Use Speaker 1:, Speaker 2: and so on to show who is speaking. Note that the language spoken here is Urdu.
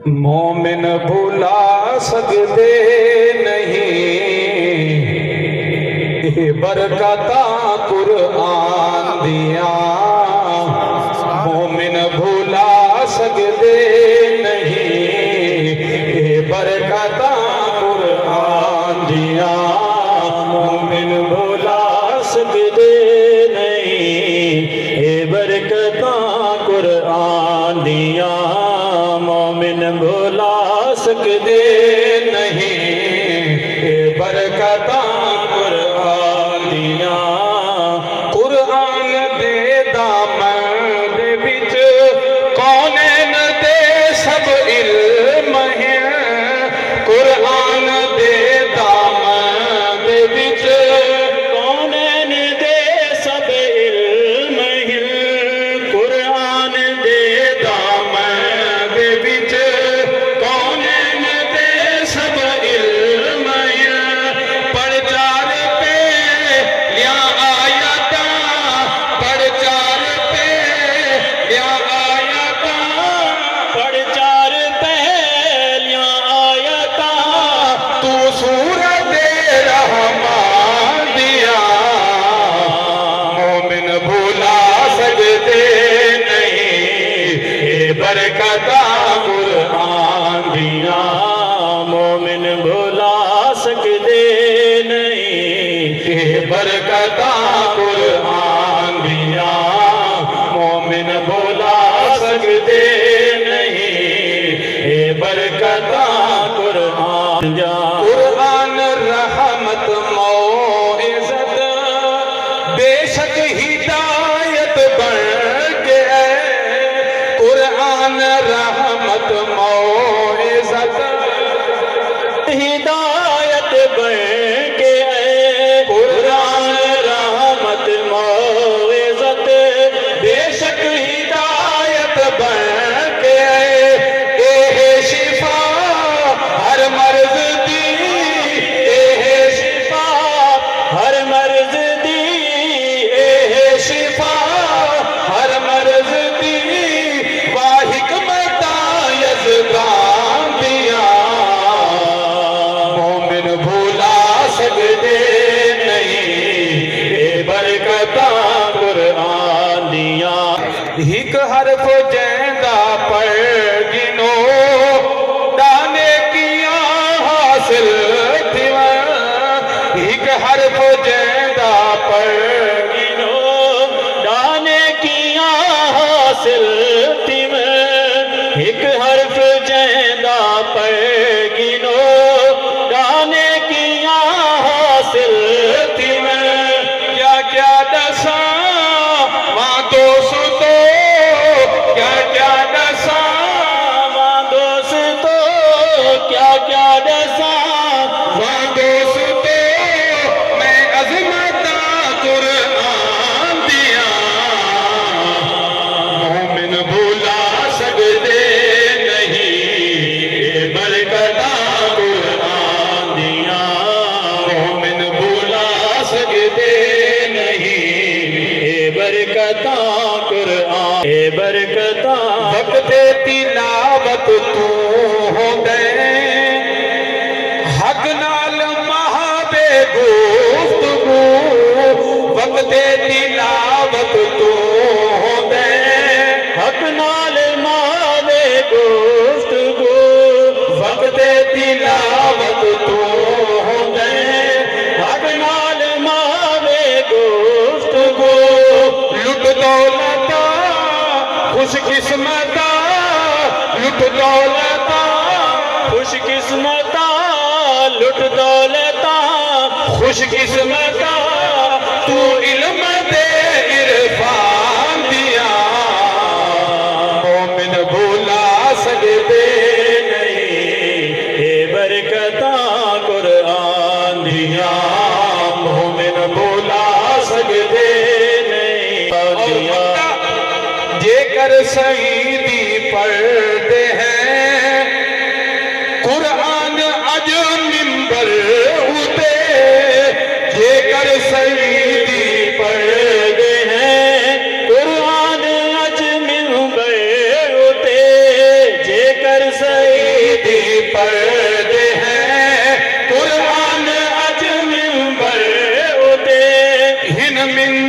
Speaker 1: مومن بھلا سکتے نہیں برکتاں قرآن دیاں، مومن بھلا سکتے نہیں برکتاں قرآن دیاں، مومن بھلا سکتے نہیں برکتاں قرآن دیاں، مومن بھلا سکتے نہیں برکتاں قرآن دیاں۔ قرآن دے دامن دے وچ کونین دے سب علم ہیں، قرآن دے دامن دے وچ کونین دے سب علم ہیں، قرآن دے دامن دے وچ کونین دے سب علم ہیں، پڑھ چار پہلیاں آیاتاں، پڑھ چار پہلیاں آیاتاں، پڑھ چار پہلیاں آیاتاں، تو سورۃ رحمان دیاں، مومن بھلا سکتے نہیں برکتاں قرآن دیاں، مومن بھلا سکتے نہیں برکتاں قرآن دیاں، مومن بھلا سکتے نہیں برکتاں قرآن دیاں۔ قرآن رحمت موعظت بے شک ہدایت بن کے ہے، قرآن رحمت موعظت ہدایت بن کے ہے، قرآن رحمت موعظت بے شک ہدایت بن کے ہے، اے شفا ہر مرض دی، اے شفا ہر مرض دی، اے شفا ہر مرض دی، واہ حکمتاں یزدان دیاں، مومن بھلا سکتے نہیں برکتاں قرآن دیاں۔ ایک حرف جیندہ پڑھ گنو دانے کیاں حاصل تھیواں، ایک حرف جیندہ پڑھ گنو دانے کیاں حاصل تھیواں، ایک حرف جیندہ پڑھ گنو دانے کیاں حاصل تھیواں، کیا کیا دساں ماں دوستو، کیا کیا دساں ماں دوستو، کیا کیا دساں ماں دوستو، میں عظمتاں قرآن دیاں، مومن بھلا سکتے نہیں برکتاں قرآن دیاں، مومن بھلا سکتے نہیں برکتاں قرآن، برکتاں وقت تلاوت تو ہو گئے، حق نال محابے گفتگو، وقت تلاوت تو ہو گئے، حق نال محابے گفتگو، وقت تلاوت تو ہو گئے، حق نال محابے گفتگو، لٹ دولتاں خوش قسمتاں، لٹ دولتاں خوش قسمتاں، لٹ دولتاں خوش قسمتاں، تو علم دے عرفان دیاں، مومن بھلا سکتے نہیں برکتاں قرآن دیاں، مومن بھلا سکتے نہیں جے کر سعیدی پڑھتے ہیں، قرآن اج ممبر ہوتے، جے کر سعیدی پڑھتے ہیں، قرآن اج ممبر ہوتے، جے کر سعیدی من